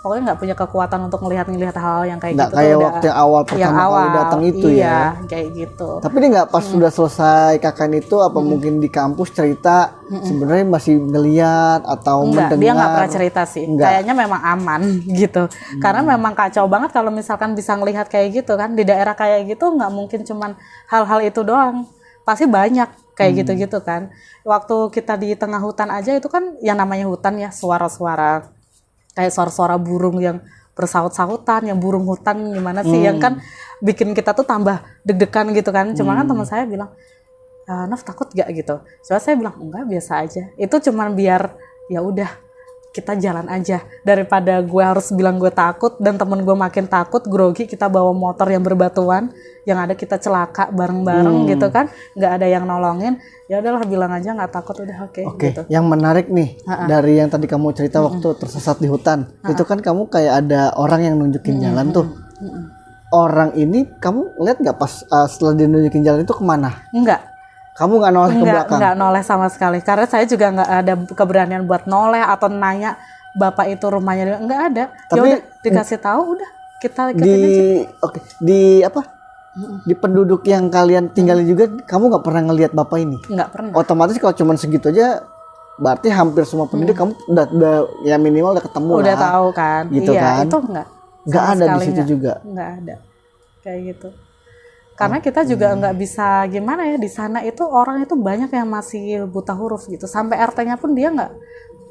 pokoknya nggak punya kekuatan untuk ngelihat hal yang kayak nggak gitu. Kayak waktu yang awal pertama kali datang itu iya, ya kayak gitu. Tapi dia nggak pas sudah selesai KKN itu apa mungkin di kampus cerita sebenarnya masih ngelihat atau enggak, mendengar? dia nggak pernah cerita sih. Kayaknya memang aman gitu. Karena memang kacau banget kalau misalkan bisa ngelihat kayak gitu kan. Di daerah kayak gitu nggak mungkin cuman hal-hal itu doang. Pasti banyak kayak gitu-gitu kan. Waktu kita di tengah hutan aja itu kan yang namanya hutan ya, suara-suara kayak suara-suara burung yang bersaut-sautan, yang burung hutan gimana sih, yang kan bikin kita tuh tambah deg-degan gitu kan. Cuma kan teman saya bilang, Nov takut gak gitu? Soalnya saya bilang enggak, biasa aja. Itu cuman biar ya udah kita jalan aja, daripada gue harus bilang gue takut dan temen gue makin takut, grogi, kita bawa motor yang berbatuan, yang ada kita celaka bareng-bareng gitu kan, nggak ada yang nolongin. Ya udahlah, bilang aja nggak takut, udah oke. Gitu. Yang menarik nih dari yang tadi kamu cerita waktu tersesat di hutan, itu kan kamu kayak ada orang yang nunjukin jalan tuh. Orang ini kamu lihat nggak pas setelah dia nunjukin jalan itu kemana? Enggak. Kamu nggak noleh ke belakang? Nggak noleh sama sekali, karena saya juga nggak ada keberanian buat noleh atau nanya bapak itu rumahnya, nggak ada. Tapi ya udah dikasih tahu, udah kita ikutin aja. Di apa? Di penduduk yang kalian tinggalin juga, kamu nggak pernah ngelihat bapak ini? Nggak pernah. Otomatis kalau cuma segitu aja, berarti hampir semua penduduk kamu udah ya minimal udah ketemu udah lah. Tahu kan? Gitu iya, kan? itu nggak ada di situ juga. Nggak ada kayak gitu. Karena kita juga nggak bisa gimana ya, di sana itu orang itu banyak yang masih buta huruf gitu. Sampai RT-nya pun dia nggak,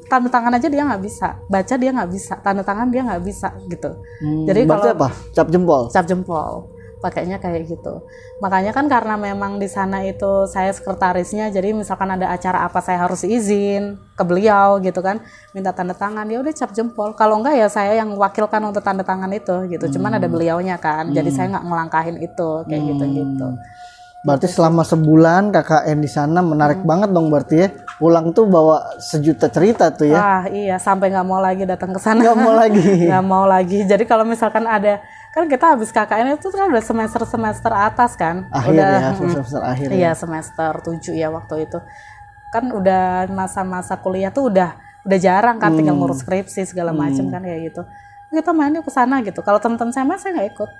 tanda tangan aja dia nggak bisa, baca dia nggak bisa, tanda tangan dia nggak bisa gitu. Jadi kalau apa? Cap jempol. Cap jempol, pakainya kayak gitu. Makanya kan karena memang di sana itu saya sekretarisnya, jadi misalkan ada acara apa saya harus izin ke beliau gitu kan, minta tanda tangan, dia udah cap jempol. Kalau enggak ya saya yang wakilkan untuk tanda tangan itu gitu. Cuman ada beliaunya kan, jadi saya nggak ngelangkahin itu kayak gitu. Berarti selama sebulan KKN di sana menarik banget dong berarti ya. Pulang tuh bawa sejuta cerita tuh ya. Wah iya, sampai nggak mau lagi datang ke sana. Nggak mau lagi. Nggak mau lagi. Jadi kalau misalkan ada, kan kita habis KKN itu kan udah semester atas kan. Akhir udah, ya, semester akhir ya. Iya semester 7 ya waktu itu. Kan udah masa-masa kuliah tuh udah jarang kan, tinggal ngurus skripsi segala macam kan kayak gitu. Kita main yuk ke sana gitu. Kalau teman-teman saya nggak ikut.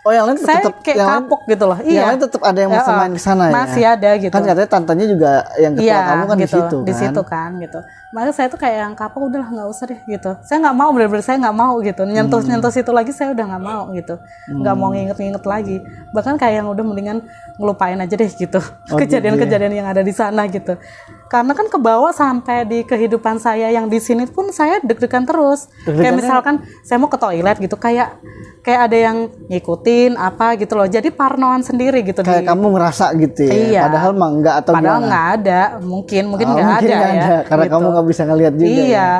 Oh yang lain Saya tetap kayak yang kapok gitu loh. Yang lain tetap ada yang masih main ke sana ya. Masih ada gitu. Kan katanya tantenya juga yang ketua kamu kan gitu, di situ kan. Di situ kan gitu. Makanya saya tuh kayak yang kapok, udahlah nggak usah deh gitu. Saya nggak mau, bener-bener saya nggak mau gitu. Nyentuh situ lagi saya udah nggak mau gitu. Nggak mau nginget lagi. Bahkan kayak yang udah mendingan ngelupain aja deh gitu. Kejadian-kejadian yang ada di sana gitu. Karena kan kebawa sampai di kehidupan saya yang di sini pun saya deg-degan terus. Kayak misalkan saya mau ke toilet gitu, kayak ada yang ngikutin apa gitu loh. Jadi parnoan sendiri gitu. Kayak kamu ngerasa gitu ya. Iya. Padahal mah enggak atau padahal gimana? nggak ada, mungkin nggak ada ya. Karena gitu. kamu nggak bisa ngelihat juga. Iya. Ya?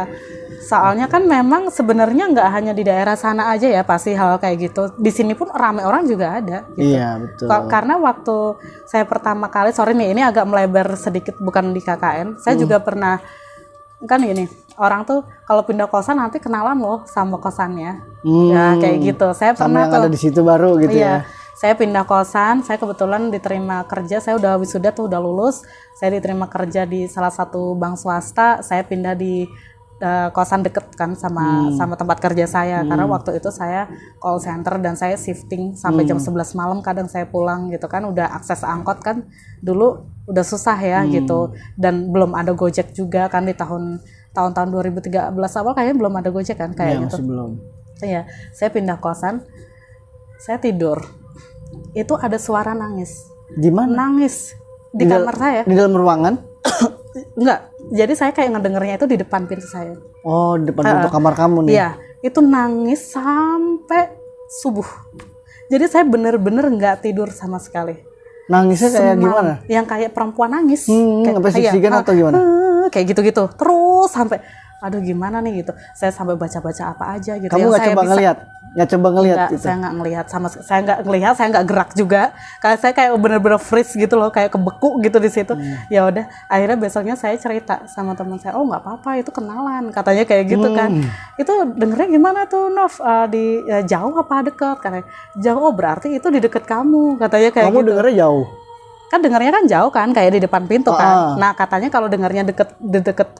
Soalnya kan memang sebenarnya nggak hanya di daerah sana aja ya pasti hal kayak gitu. Di sini pun ramai orang juga ada. Gitu. Iya betul. Karena waktu saya pertama kali, sorry nih ini agak melebar sedikit, bukan di KKN. Saya juga pernah kan ini orang tuh kalau pindah kosan nanti kenalan loh sama kosannya. Ya kayak gitu. Saya sama pernah yang ada di situ baru gitu iya, ya. Saya pindah kosan, saya kebetulan diterima kerja, saya udah wisuda tuh, udah lulus. Saya diterima kerja di salah satu bank swasta. Saya pindah di kosan deket kan sama tempat kerja saya, karena waktu itu saya call center dan saya shifting sampai jam 11 malam, kadang saya pulang gitu kan, udah akses angkot kan dulu udah susah ya gitu, dan belum ada Gojek juga kan di tahun-tahun 2013 awal kayaknya belum ada Gojek kan kayak gitu. Masih belum. Iya, saya pindah kosan, saya tidur, itu ada suara nangis. Di mana? Nangis di kamar saya. Di dalam ruangan? Enggak, jadi saya kayak ngedengernya itu di depan pintu saya. Oh, di depan pintu kamar kamu nih? Iya, itu nangis sampai subuh. Jadi saya bener-bener nggak tidur sama sekali. Nangisnya kayak gimana? Yang kayak perempuan nangis. Sampai sisikan atau gimana? Kayak gitu-gitu, terus sampai, aduh gimana nih gitu. Saya sampai baca-baca apa aja gitu. Kamu nggak coba ngelihat? Nggak coba ngelihat gitu? Saya nggak ngelihat saya nggak gerak juga. Karena saya kayak bener-bener freeze gitu loh, kayak kebeku gitu di situ. Ya udah, akhirnya besoknya saya cerita sama teman saya, oh nggak apa-apa, itu kenalan, katanya kayak gitu kan. Itu dengernya gimana tuh, Nov? Jauh apa deket? Katanya jauh. Oh berarti itu di deket kamu, katanya kayak kamu gitu. dengernya jauh? Kan dengarnya kan jauh kan, kayak di depan pintu kan. Nah katanya kalau dengarnya deket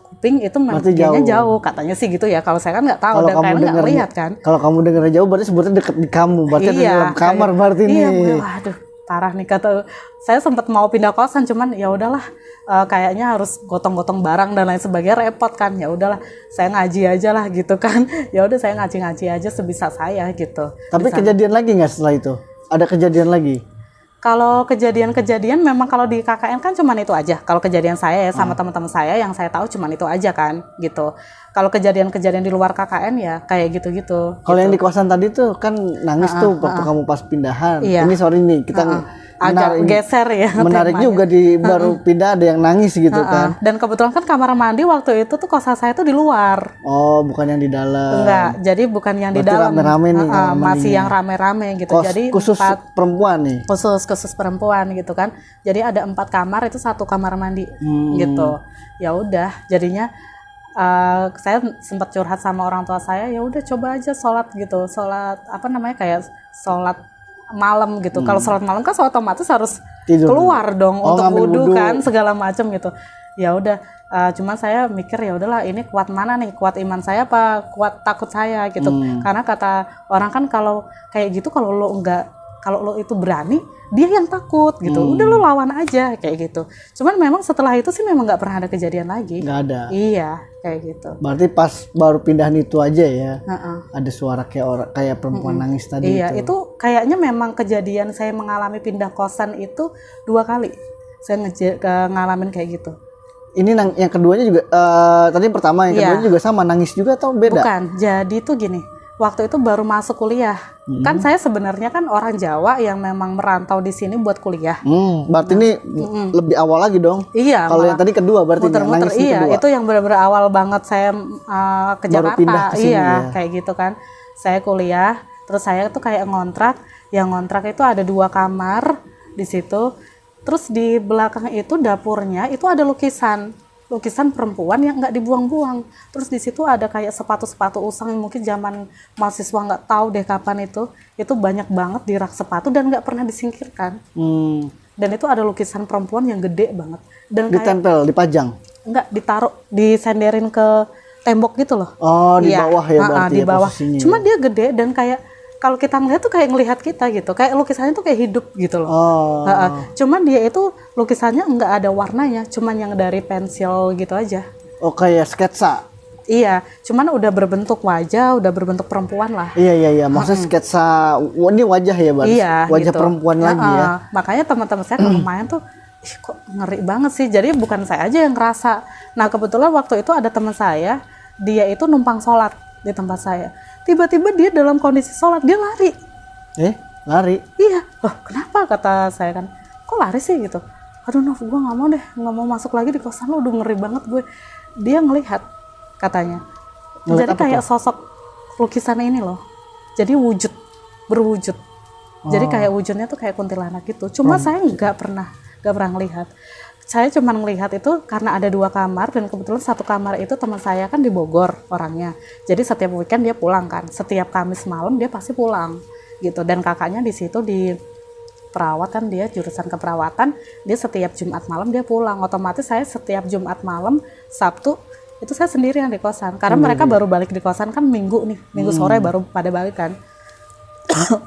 kuping itu kayaknya jauh. Katanya sih gitu ya. Kalau saya kan nggak tahu, dan kayaknya nggak lihat kan. Kalau kamu dengarnya jauh berarti sebetulnya deket di kamu, berarti di dalam kamar berarti nih. Iya, waduh parah nih kata. Saya sempat mau pindah kosan, cuman ya udahlah, kayaknya harus gotong-gotong barang dan lain sebagainya, repot kan. Ya udahlah, saya ngaji aja lah gitu kan. Ya udah saya ngaji aja sebisa saya gitu. Tapi kejadian lagi nggak setelah itu? Ada kejadian lagi? Kalau kejadian memang kalau di KKN kan cuman itu aja. Kalau kejadian saya ya sama teman-teman saya yang saya tahu cuman itu aja kan gitu. Kalau kejadian-kejadian di luar KKN ya kayak gitu-gitu. Kalau yang di kosan tadi tuh kan nangis tuh waktu kamu pas pindahan. Iya. Ini sorry nih kita agak geser ya. Menarik juga di baru pindah ada yang nangis gitu kan. Dan kebetulan kan kamar mandi waktu itu tuh kosan saya tuh di luar. Oh, bukan yang di dalam. Enggak, jadi bukan yang berarti di dalam. Rame-rame nih. Masih yang rame-rame gitu. Jadi khusus perempuan nih. Khusus perempuan gitu kan. Jadi ada 4 kamar, itu 1 kamar mandi gitu. Ya udah, jadinya saya sempat curhat sama orang tua saya, ya udah coba aja sholat gitu, sholat apa namanya kayak sholat malam gitu. Kalau sholat malam kan otomatis harus tidur keluar dong untuk wudhu kan segala macam gitu. Ya udah, cuman saya mikir ya udahlah, ini kuat mana nih, kuat iman saya apa kuat takut saya gitu. Karena kata orang kan kalau kayak gitu, kalau lo itu berani, dia yang takut gitu. Udah lo lawan aja kayak gitu. Cuman memang setelah itu sih memang nggak pernah ada kejadian lagi. Nggak ada. Iya kayak gitu. Berarti pas baru pindahan itu aja ya. Ada suara kayak perempuan nangis tadi. Iya itu kayaknya memang kejadian saya mengalami pindah kosan itu 2 kali. Saya ngalamin kayak gitu. Ini yang keduanya juga tadi yang pertama, yang keduanya juga sama nangis juga atau beda? Bukan. Jadi tuh gini. Waktu itu baru masuk kuliah. Kan saya sebenarnya kan orang Jawa yang memang merantau di sini buat kuliah. Berarti ini lebih awal lagi dong. Iya. Kalau yang tadi kedua berarti muter-muter. Iya, kedua. Itu yang benar-benar awal banget saya ke Jakarta. Pindah ke sini, ya. Kayak gitu kan. Saya kuliah, terus saya tuh kayak ngontrak. Yang ngontrak itu ada 2 kamar di situ. Terus di belakang itu dapurnya itu ada lukisan perempuan yang nggak dibuang-buang. Terus di situ ada kayak sepatu-sepatu usang yang mungkin zaman mahasiswa nggak tahu deh kapan itu banyak banget di rak sepatu dan nggak pernah disingkirkan. Dan itu ada lukisan perempuan yang gede banget. Dan ditempel, dipajang? Nggak, ditaruh, disenderin ke tembok gitu loh. Oh, di bawah ya berarti di bawah. posisinya. Cuma dia gede dan kayak kalau kita ngeliat tuh kayak ngelihat kita gitu, kayak lukisannya tuh kayak hidup gitu loh. Cuman dia itu lukisannya nggak ada warnanya, cuman yang dari pensil gitu aja. Oh, kayak sketsa? Iya, cuman udah berbentuk wajah, udah berbentuk perempuan lah. Iya. Maksudnya sketsa, ini wajah ya berarti? Iya, wajah gitu. Perempuan lagi ya? Makanya teman-teman saya kalau main tuh, kok ngeri banget sih. Jadi bukan saya aja yang ngerasa. Nah kebetulan waktu itu ada teman saya, dia itu numpang sholat di tempat saya. Tiba-tiba dia dalam kondisi sholat, dia lari. Lari? Iya, loh kenapa kata saya kan, kok lari sih gitu. Aduh Nov, gue nggak mau masuk lagi di kosan lo, udah ngeri banget gue. Dia ngelihat katanya. Jadi kayak sosok lukisan ini loh. Jadi berwujud. Jadi kayak wujudnya tuh kayak kuntilanak gitu. Cuma saya nggak pernah ngelihat. Saya cuma ngelihat itu karena ada 2 kamar dan kebetulan satu kamar itu teman saya kan di Bogor orangnya. Jadi setiap weekend dia pulang kan. Setiap Kamis malam dia pasti pulang gitu. Dan kakaknya di situ di perawat kan, dia jurusan keperawatan. Dia setiap Jumat malam dia pulang. Otomatis saya setiap Jumat malam, Sabtu itu saya sendirian di kosan. Karena mereka baru balik di kosan kan Minggu sore baru pada balik kan.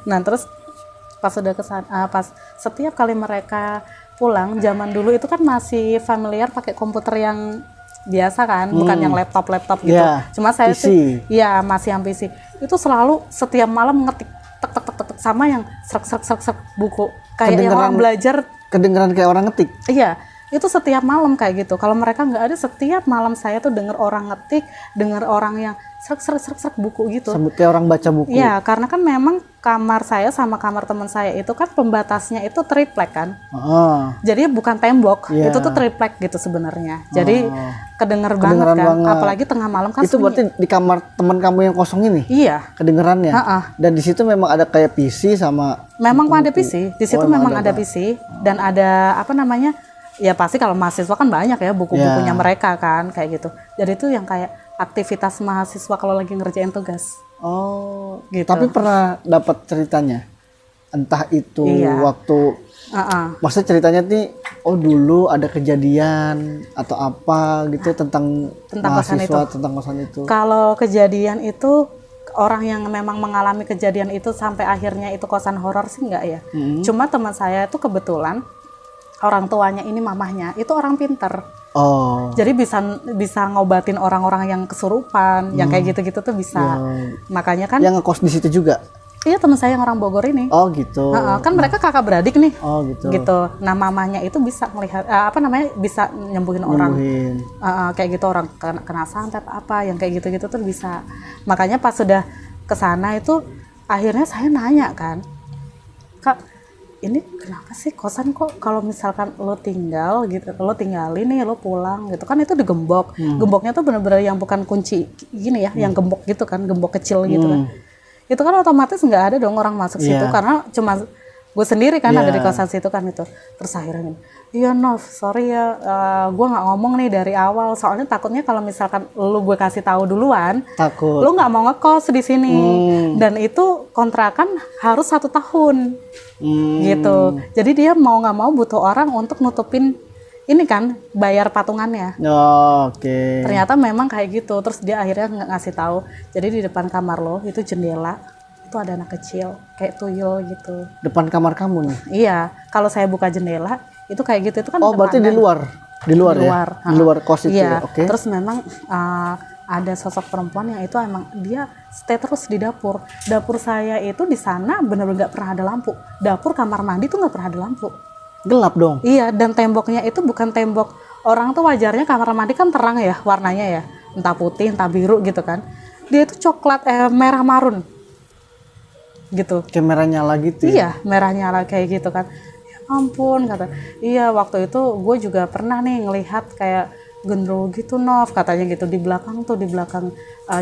Nah terus pas udah kesana, pas setiap kali mereka pulang, zaman dulu itu kan masih familiar pakai komputer yang biasa kan, bukan yang laptop gitu. Cuma saya sih, iya masih yang PC. Itu selalu setiap malam ngetik tek sama yang serak buku. Kayak yang orang belajar. Kedengeran kayak orang ngetik? Iya, itu setiap malam kayak gitu. Kalau mereka nggak ada, setiap malam saya tuh denger orang ngetik, denger orang yang serak buku gitu. Kayak orang baca buku? Iya, karena kan memang kamar saya sama kamar teman saya itu kan pembatasnya itu triplek kan. Jadi bukan tembok, itu tuh triplek gitu sebenarnya. Jadi kedenger banget kan, apalagi tengah malam kan. Itu berarti di kamar teman kamu yang kosong ini? Iya. Kedengerannya? Dan di situ memang ada kayak PC sama? Memang ada PC, di situ memang ada PC dan ada apa namanya? Ya pasti kalau mahasiswa kan banyak ya buku-bukunya mereka kan kayak gitu. Jadi itu yang kayak aktivitas mahasiswa kalau lagi ngerjain tugas. Oh, gitu. Tapi pernah dapat ceritanya? Entah itu waktu, maksudnya ceritanya nih, dulu ada kejadian atau apa gitu tentang mahasiswa, tentang kosan itu. Kalau kejadian itu, orang yang memang mengalami kejadian itu sampai akhirnya itu kosan horor sih enggak ya. Cuma teman saya itu kebetulan, orang tuanya ini mamahnya, itu orang pinter. Jadi bisa ngobatin orang-orang yang kesurupan, yang kayak gitu-gitu tuh bisa. Makanya kan. Yang ngekos di situ juga? Iya, teman saya yang orang Bogor ini. Oh gitu. Kan mereka kakak beradik nih. Oh gitu. Nah mamanya itu bisa melihat bisa nyembuhin orang. Kayak gitu, orang kena santet apa, yang kayak gitu-gitu tuh bisa. Makanya pas sudah kesana itu akhirnya saya nanya kan, Kak, ini kenapa sih kosan kok kalau misalkan lo tinggal gitu, lo tinggalin nih, lo pulang gitu kan, itu digembok. Gemboknya tuh bener-bener yang bukan kunci gini ya, yang gembok gitu kan, gembok kecil gitu kan. Itu kan otomatis nggak ada dong orang masuk situ karena cuma gue sendiri kan ada di kosan situ kan itu. Terus akhirnya, iya Nov, sorry ya, gue nggak ngomong nih dari awal, soalnya takutnya kalau misalkan lo gue kasih tahu duluan, lo nggak mau ngekos di sini, dan itu kontrakan harus 1 tahun, gitu. Jadi dia mau nggak mau butuh orang untuk nutupin ini kan, bayar patungannya. Ternyata memang kayak gitu. Terus dia akhirnya nggak ngasih tahu. Jadi di depan kamar lo itu jendela, itu ada anak kecil kayak tuyul gitu. Depan kamar kamu nih? Iya, kalau saya buka jendela itu kayak gitu, itu kan. Berarti di luar ya? Di luar kos itu ya? Iya. Terus memang ada sosok perempuan yang itu emang dia stay terus di dapur. Dapur saya itu di sana benar-benar nggak pernah ada lampu. Dapur kamar mandi tuh nggak pernah ada lampu. Gelap dong? Iya, dan temboknya itu bukan tembok. Orang tuh wajarnya kamar mandi kan terang ya warnanya ya, entah putih entah biru gitu kan. Dia itu coklat merah marun gitu. Kayak merah nyala gitu ya? Iya, merah nyala kayak gitu kan. Ya ampun, kata. Iya, waktu itu gue juga pernah nih ngelihat kayak gendro gitu Nov, katanya gitu di belakang.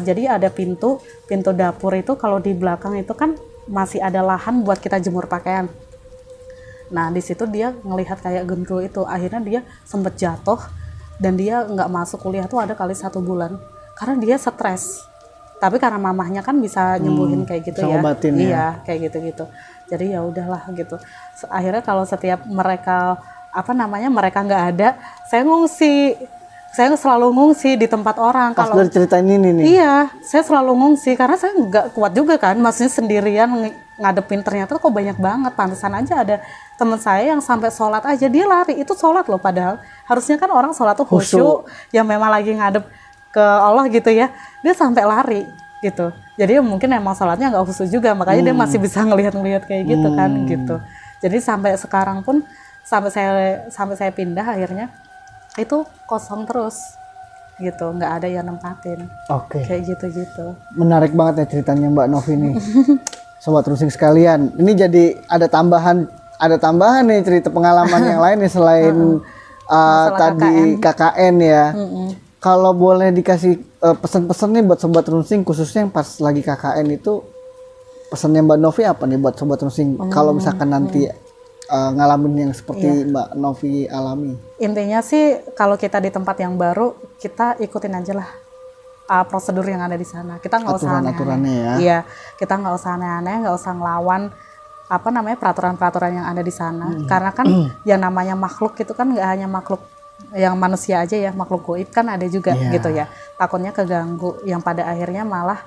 Jadi ada pintu dapur itu, kalau di belakang itu kan masih ada lahan buat kita jemur pakaian. Nah di situ dia ngelihat kayak gendruwo itu, akhirnya dia sempet jatuh dan dia nggak masuk kuliah tuh ada kali 1 bulan karena dia stres. Tapi karena mamahnya kan bisa nyembuhin kayak gitu ya, ngobatin ya. Iya kayak gitu-gitu. Jadi ya udahlah gitu. Akhirnya kalau setiap mereka mereka nggak ada, saya ngungsi. Saya selalu ngungsi di tempat orang. Pas dari cerita ini nih. Iya, saya selalu ngungsi karena saya nggak kuat juga kan, maksudnya sendirian ngadepin, ternyata kok banyak banget. Pantesan aja ada teman saya yang sampai sholat aja dia lari, itu sholat loh, padahal harusnya kan orang sholat tuh khusyuk, yang memang lagi ngadep ke Allah gitu ya, dia sampai lari gitu. Jadi mungkin emang sholatnya nggak khusyuk juga, makanya dia masih bisa ngelihat kayak gitu kan gitu. Jadi sampai sekarang pun sampai saya pindah akhirnya itu kosong terus gitu, nggak ada yang nempatin. Oke. Kayak gitu. Menarik banget ya ceritanya Mbak Novi nih. Sobat Rusing sekalian, ini jadi ada tambahan nih cerita pengalaman yang lain nih selain tadi KKN ya. Kalau boleh dikasih pesan-pesan nih buat Sobat Rusing khususnya yang pas lagi KKN itu, pesannya Mbak Novi apa nih buat Sobat Rusing kalau misalkan nanti ngalamin yang seperti Mbak Novi alami? Intinya sih kalau kita di tempat yang baru, kita ikutin aja lah prosedur yang ada di sana. Kita nggak usah aturannya ya. Iya, kita nggak usah aneh-aneh, nggak usah ngelawan peraturan-peraturan yang ada di sana. Karena kan yang namanya makhluk itu kan nggak hanya makhluk yang manusia aja ya, makhluk gaib kan ada juga gitu ya. Takutnya keganggu, yang pada akhirnya malah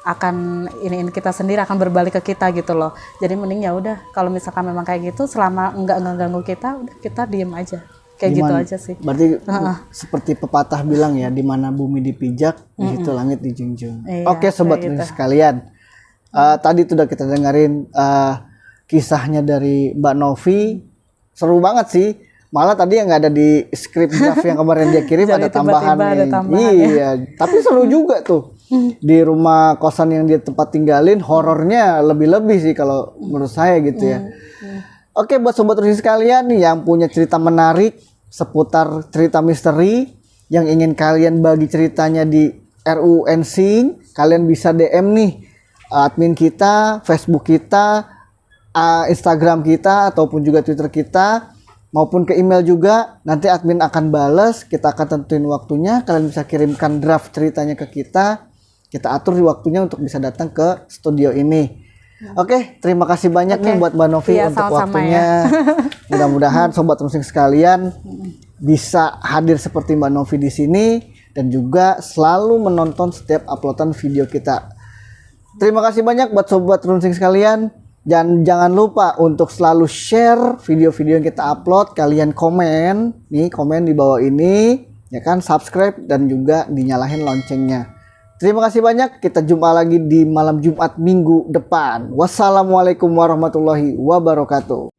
akan ini kita sendiri akan berbalik ke kita gitu loh. Jadi mending ya udah kalau misalkan memang kayak gitu, selama enggak ngeganggu kita, udah kita diem aja. Kayak gitu aja sih. Berarti seperti pepatah bilang ya, di mana bumi dipijak, di situ langit dijunjung. Iya, Oke Sobat Rusing sekalian. Tadi sudah kita dengerin kisahnya dari Mbak Novi. Seru banget sih. Malah tadi yang nggak ada di skrip draft yang kemarin dia kirim ada tambahan nih. Iya, tapi seru juga tuh. Di rumah kosan yang dia tempat tinggalin, horornya lebih-lebih sih kalau menurut saya gitu ya. Oke, buat Sobat Rusing sekalian nih yang punya cerita menarik seputar cerita misteri yang ingin kalian bagi ceritanya di RU Ensing, kalian bisa DM nih admin kita, Facebook kita, Instagram kita ataupun juga Twitter kita, maupun ke email juga. Nanti admin akan balas, kita akan tentuin waktunya, kalian bisa kirimkan draft ceritanya ke kita atur di waktunya untuk bisa datang ke studio ini. Oke, terima kasih banyak nih buat Mbak Novi untuk waktunya. Mudah-mudahan Sobat Rusing sekalian bisa hadir seperti Mbak Novi di sini dan juga selalu menonton setiap uploadan video kita. Terima kasih banyak buat Sobat Rusing sekalian. Dan jangan lupa untuk selalu share video-video yang kita upload. Kalian komen di bawah ini, ya kan, subscribe dan juga dinyalahin loncengnya. Terima kasih banyak. Kita jumpa lagi di malam Jumat minggu depan. Wassalamualaikum warahmatullahi wabarakatuh.